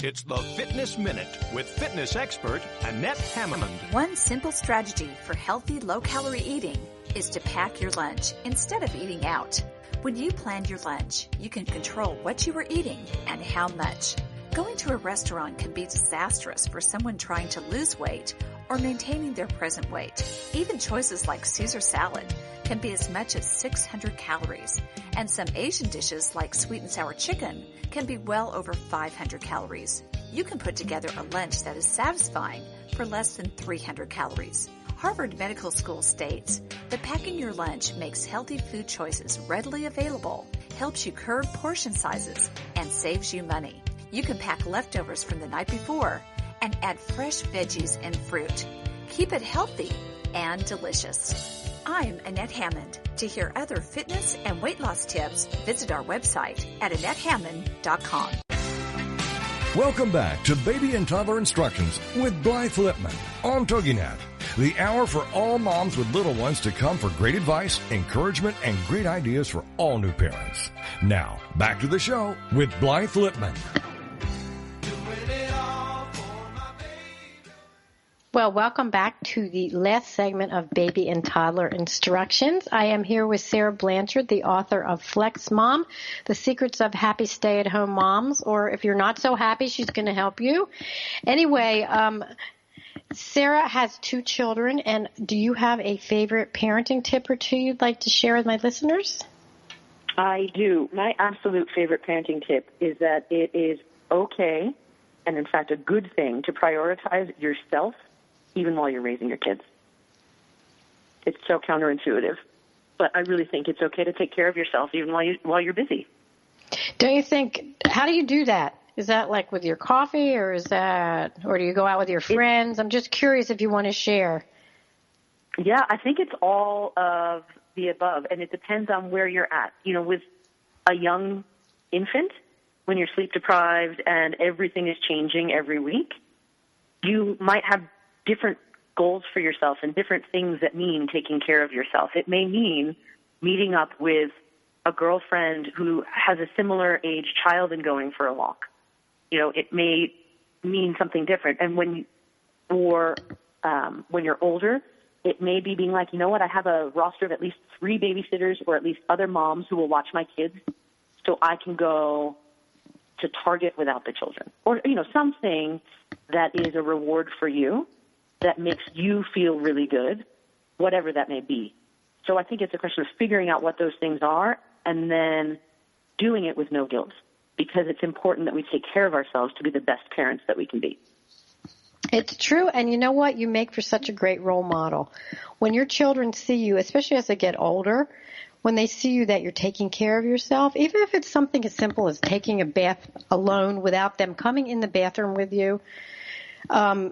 It's the Fitness Minute with fitness expert Annette Hammond. One simple strategy for healthy, low-calorie eating is to pack your lunch instead of eating out. When you plan your lunch, you can control what you are eating and how much. Going to a restaurant can be disastrous for someone trying to lose weight or maintaining their present weight. Even choices like Caesar salad can be as much as 600 calories, and some Asian dishes like sweet and sour chicken can be well over 500 calories. You can put together a lunch that is satisfying for less than 300 calories. Harvard Medical School states that packing your lunch makes healthy food choices readily available, helps you curb portion sizes, and saves you money. You can pack leftovers from the night before and add fresh veggies and fruit. Keep it healthy and delicious. I'm Annette Hammond. To hear other fitness and weight loss tips, visit our website at AnnetteHammond.com. Welcome back to Baby and Toddler Instructions with Blythe Lipman on TogiNet, the hour for all moms with little ones to come for great advice, encouragement, and great ideas for all new parents. Now, back to the show with Blythe Lipman. Well, welcome back to the last segment of Baby and Toddler Instructions. I am here with Sara Blanchard, the author of Flex Mom, The Secrets of Happy Stay-at-Home Moms, or if you're not so happy, she's going to help you. Anyway, Sara has 2 children, and do you have a favorite parenting tip or two you'd like to share with my listeners? I do. My absolute favorite parenting tip is that it is okay, and in fact a good thing, to prioritize yourself even while you're raising your kids. It's so counterintuitive, but I really think it's okay to take care of yourself even while you're busy. Don't you think, how do you do that? Is that like with your coffee, or or do you go out with your friends? I'm just curious if you want to share. Yeah, I think it's all of the above, and it depends on where you're at. You know, with a young infant, when you're sleep deprived and everything is changing every week, you might have different goals for yourself and different things that mean taking care of yourself. It may mean meeting up with a girlfriend who has a similar age child and going for a walk. You know, it may mean something different. And when you're older, it may be being like, you know what, I have a roster of at least 3 babysitters or at least other moms who will watch my kids so I can go to Target without the children. Or, you know, something that is a reward for you that makes you feel really good, whatever that may be. So I think it's a question of figuring out what those things are and then doing it with no guilt, because it's important that we take care of ourselves to be the best parents that we can be. It's true, and you know what? You make for such a great role model. When your children see you, especially as they get older, when they see you that you're taking care of yourself, even if it's something as simple as taking a bath alone without them coming in the bathroom with you,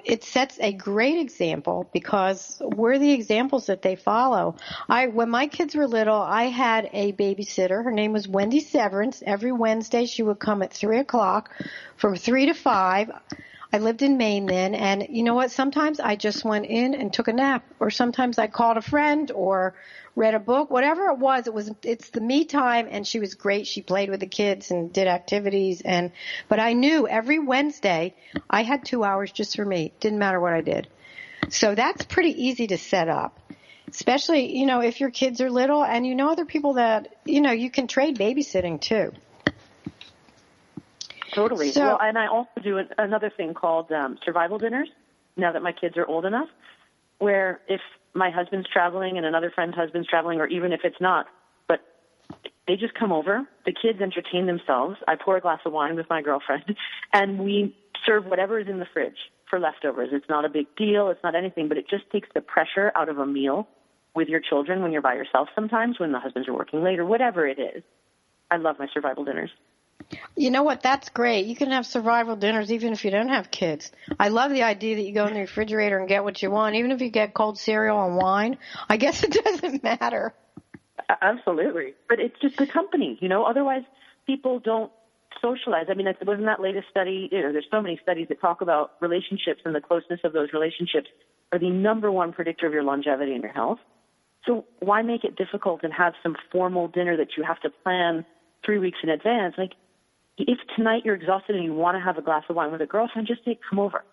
it sets a great example because we're the examples that they follow. When my kids were little, I had a babysitter. Her name was Wendy Severance. Every Wednesday she would come at 3 o'clock from 3 to 5. I lived in Maine then, and you know what? Sometimes I just went in and took a nap, or sometimes I called a friend or read a book, whatever it was. It's the me time, and she was great. She played with the kids and did activities, but I knew every Wednesday I had 2 hours just for me. Didn't matter what I did. So that's pretty easy to set up, especially, you know, if your kids are little and you know other people that, you know, you can trade babysitting too. Totally. Well, and I also do another thing called survival dinners, now that my kids are old enough, where if my husband's traveling and another friend's husband's traveling, or even if it's not, but they just come over, the kids entertain themselves, I pour a glass of wine with my girlfriend, and we serve whatever is in the fridge for leftovers. It's not a big deal, it's not anything, but it just takes the pressure out of a meal with your children when you're by yourself sometimes, when the husbands are working late, or whatever it is. I love my survival dinners. You know what? That's great. You can have survival dinners even if you don't have kids. I love the idea that you go in the refrigerator and get what you want, even if you get cold cereal and wine. I guess it doesn't matter. Absolutely. But it's just the company, you know. Otherwise, people don't socialize. I mean, it wasn't that latest study, you know, there's so many studies that talk about relationships, and the closeness of those relationships are the number one predictor of your longevity and your health. So why make it difficult and have some formal dinner that you have to plan 3 weeks in advance? Like, if tonight you're exhausted and you want to have a glass of wine with a girlfriend, just come over.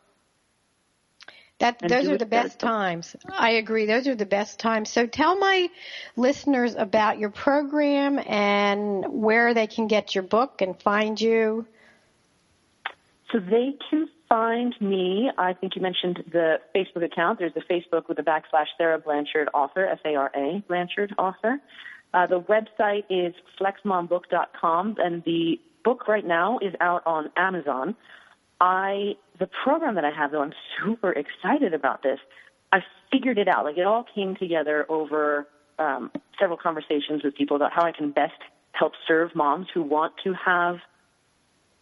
Those are the best times. I agree. Those are the best times. So tell my listeners about your program and where they can get your book and find you. So they can find me. I think you mentioned the Facebook account. There's a Facebook with a / Sara Blanchard author, Sara Blanchard author. The website is flexmombook.com, and the book right now is out on Amazon. The program that I have, though, I'm super excited about this. I figured it out. Like, it all came together over several conversations with people about how I can best help serve moms who want to have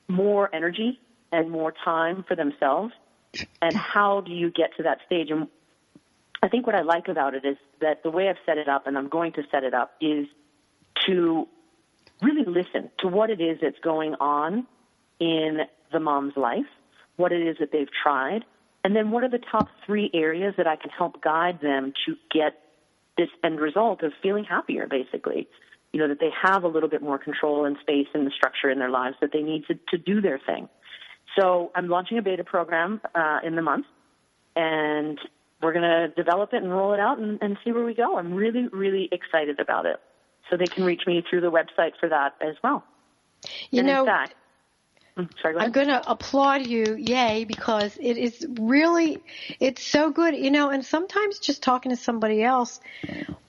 more energy and more time for themselves, and how do you get to that stage. And I think what I like about it is that the way I've set it up, and I'm going to set it up, is to really listen to what it is that's going on in the mom's life, what it is that they've tried, and then what are the top 3 areas that I can help guide them to get this end result of feeling happier, basically. You know, that they have a little bit more control and space and the structure in their lives that they need to do their thing. So I'm launching a beta program in the month, and we're going to develop it and roll it out and see where we go. I'm really, really excited about it. So they can reach me through the website for that as well. In fact, sorry, go ahead. I'm going to applaud you, yay, because it is really, it's so good, you know, and sometimes just talking to somebody else,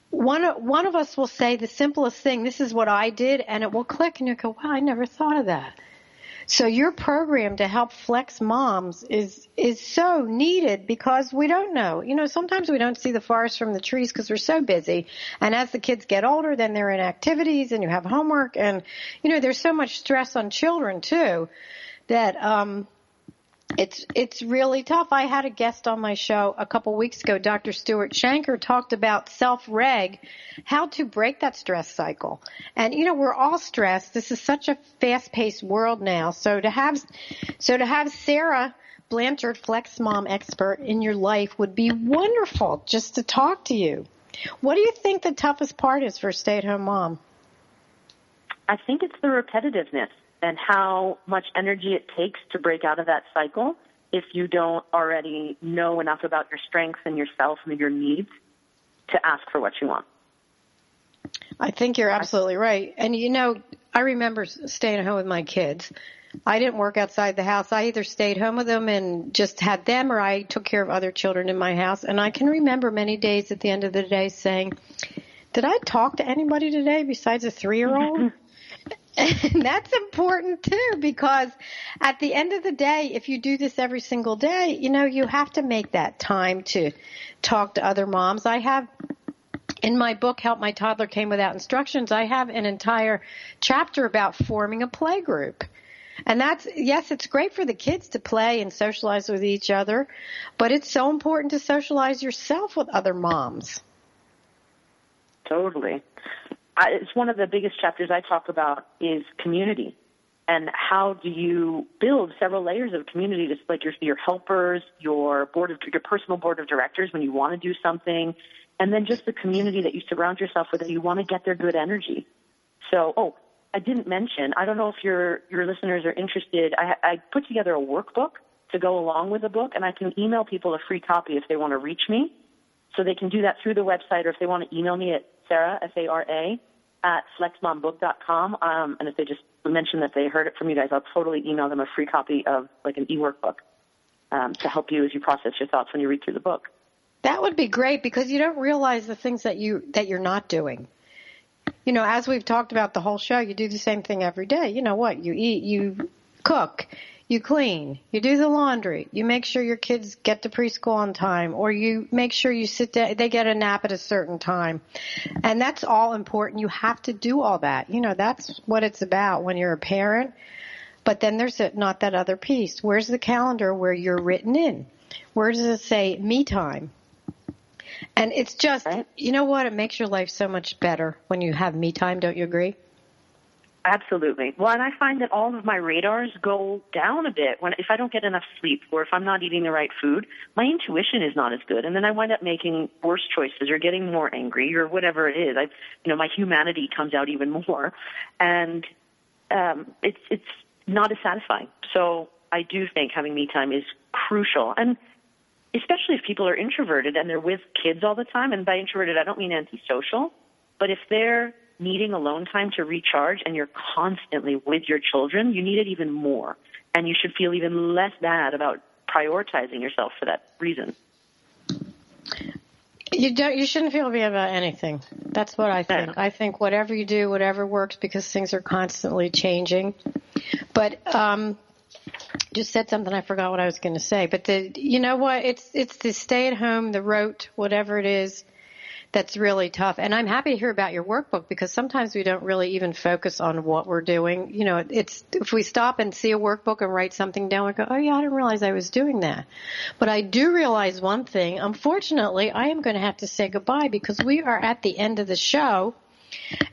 one of us will say the simplest thing, this is what I did, and it will click, and you go, wow, I never thought of that. So your program to help flex moms is so needed, because we don't know. You know, sometimes we don't see the forest from the trees because we're so busy. And as the kids get older, then they're in activities and you have homework. And, you know, there's so much stress on children, too, that it's really tough. I had a guest on my show a couple weeks ago, Dr. Stuart Shanker, talked about self-reg, how to break that stress cycle. And, you know, we're all stressed. This is such a fast-paced world now. So to have Sara Blanchard, Flex Mom expert, in your life would be wonderful just to talk to you. What do you think the toughest part is for a stay-at-home mom? I think it's the repetitiveness and how much energy it takes to break out of that cycle if you don't already know enough about your strengths and yourself and your needs to ask for what you want. I think you're absolutely right. And, you know, I remember staying at home with my kids. I didn't work outside the house. I either stayed home with them and just had them, or I took care of other children in my house. And I can remember many days at the end of the day saying, did I talk to anybody today besides a 3-year-old? And that's important, too, because at the end of the day, if you do this every single day, you know, you have to make that time to talk to other moms. I have, in my book, Help My Toddler Came Without Instructions, I have an entire chapter about forming a play group. And that's, yes, it's great for the kids to play and socialize with each other, but it's so important to socialize yourself with other moms. Totally. It's one of the biggest chapters I talk about is community, and how do you build several layers of community, just like your helpers, your personal board of directors when you want to do something, and then just the community that you surround yourself with that you want to get their good energy. So, I didn't mention, I don't know if your listeners are interested, I put together a workbook to go along with the book, and I can email people a free copy if they want to reach me. So they can do that through the website, or if they want to email me at Sara, S-A-R-A, at flexmombook.com. And if they just mention that they heard it from you guys, I'll totally email them a free copy of like an e-workbook to help you as you process your thoughts when you read through the book. That would be great, because you don't realize the things that you're not doing. You know, as we've talked about the whole show, you do the same thing every day. You know what? You eat, you cook, you clean, you do the laundry, you make sure your kids get to preschool on time, or you make sure you sit down, they get a nap at a certain time. And that's all important. You have to do all that. You know, that's what it's about when you're a parent. But then there's not that other piece. Where's the calendar where you're written in? Where does it say me time? And it's just, you know what? It makes your life so much better when you have me time. Don't you agree? Absolutely. Well, and I find that all of my radars go down a bit if I don't get enough sleep, or if I'm not eating the right food. My intuition is not as good, and then I wind up making worse choices or getting more angry or whatever it is. My humanity comes out even more, and it's not as satisfying. So I do think having me time is crucial, and especially if people are introverted and they're with kids all the time. And by introverted, I don't mean antisocial, but if they're needing alone time to recharge and you're constantly with your children, you need it even more. And you should feel even less bad about prioritizing yourself for that reason. You shouldn't feel bad about anything. That's what I think. I think whatever you do, whatever works, because things are constantly changing. But just said something. I forgot what I was going to say. But you know what? It's the stay at home, the rote, whatever it is, that's really tough. And I'm happy to hear about your workbook, because sometimes we don't really even focus on what we're doing. You know, it's if we stop and see a workbook and write something down, we go, oh, yeah, I didn't realize I was doing that. But I do realize one thing. Unfortunately, I am going to have to say goodbye, because we are at the end of the show.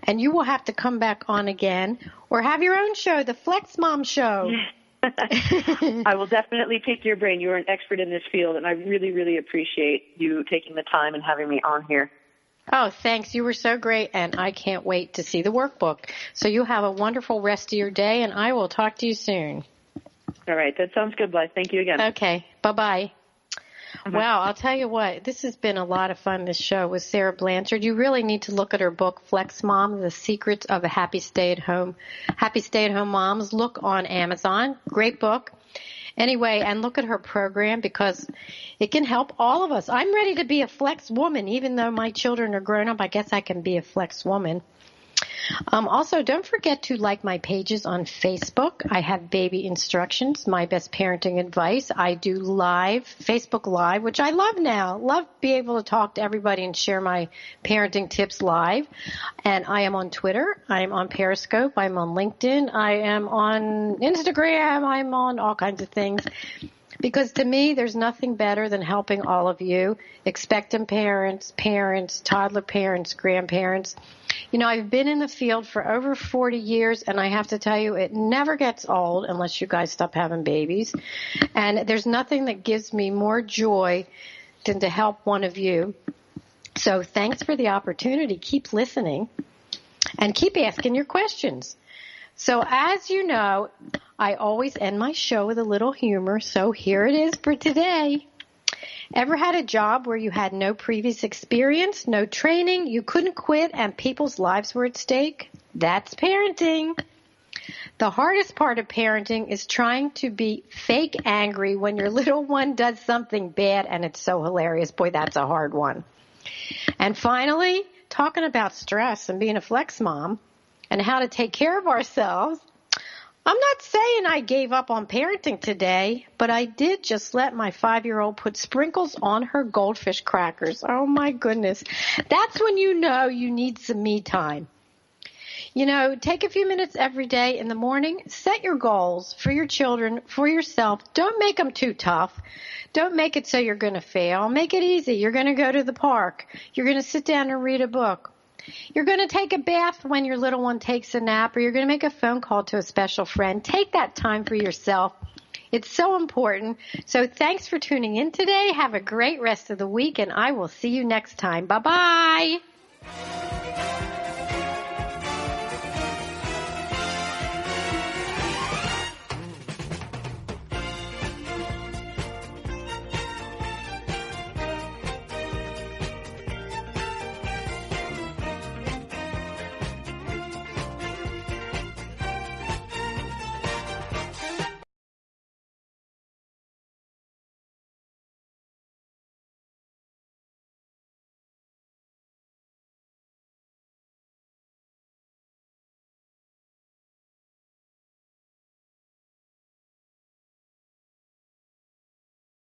And you will have to come back on again or have your own show, the Flex Mom Show. I will definitely pick your brain. You're an expert in this field, and I really, really appreciate you taking the time and having me on here. Oh, thanks. You were so great, and I can't wait to see the workbook. So you have a wonderful rest of your day, and I will talk to you soon. All right. That sounds good, Blythe. Thank you again. Okay. Bye-bye. Wow, I'll tell you what, this has been a lot of fun, this show with Sara Blanchard. You really need to look at her book, Flex Mom, The Secrets of a Happy Stay-at-Home Moms. Look on Amazon. Great book. Anyway, and look at her program, because it can help all of us. I'm ready to be a flex woman. Even though my children are grown up, I guess I can be a flex woman. Also, don't forget to like my pages on Facebook. I have baby instructions, my best parenting advice. I do Facebook Live, which I love now. Love to be able to talk to everybody and share my parenting tips live. And I am on Twitter. I am on Periscope. I'm on LinkedIn. I am on Instagram. I'm on all kinds of things. Because to me, there's nothing better than helping all of you, expectant parents, toddler parents, grandparents. You know, I've been in the field for over 40 years, and I have to tell you, it never gets old unless you guys stop having babies. And there's nothing that gives me more joy than to help one of you. So thanks for the opportunity. Keep listening and keep asking your questions. So as you know, I always end my show with a little humor, so here it is for today. Ever had a job where you had no previous experience, no training, you couldn't quit, and people's lives were at stake? That's parenting. The hardest part of parenting is trying to be fake angry when your little one does something bad and it's so hilarious. Boy, that's a hard one. And finally, talking about stress and being a flex mom and how to take care of ourselves. I'm not saying I gave up on parenting today, but I did just let my 5-year-old put sprinkles on her goldfish crackers. Oh, my goodness. That's when you know you need some me time. You know, take a few minutes every day in the morning. Set your goals for your children, for yourself. Don't make them too tough. Don't make it so you're going to fail. Make it easy. You're going to go to the park. You're going to sit down and read a book. You're going to take a bath when your little one takes a nap, or you're going to make a phone call to a special friend. Take that time for yourself. It's so important. So thanks for tuning in today. Have a great rest of the week, and I will see you next time. Bye-bye.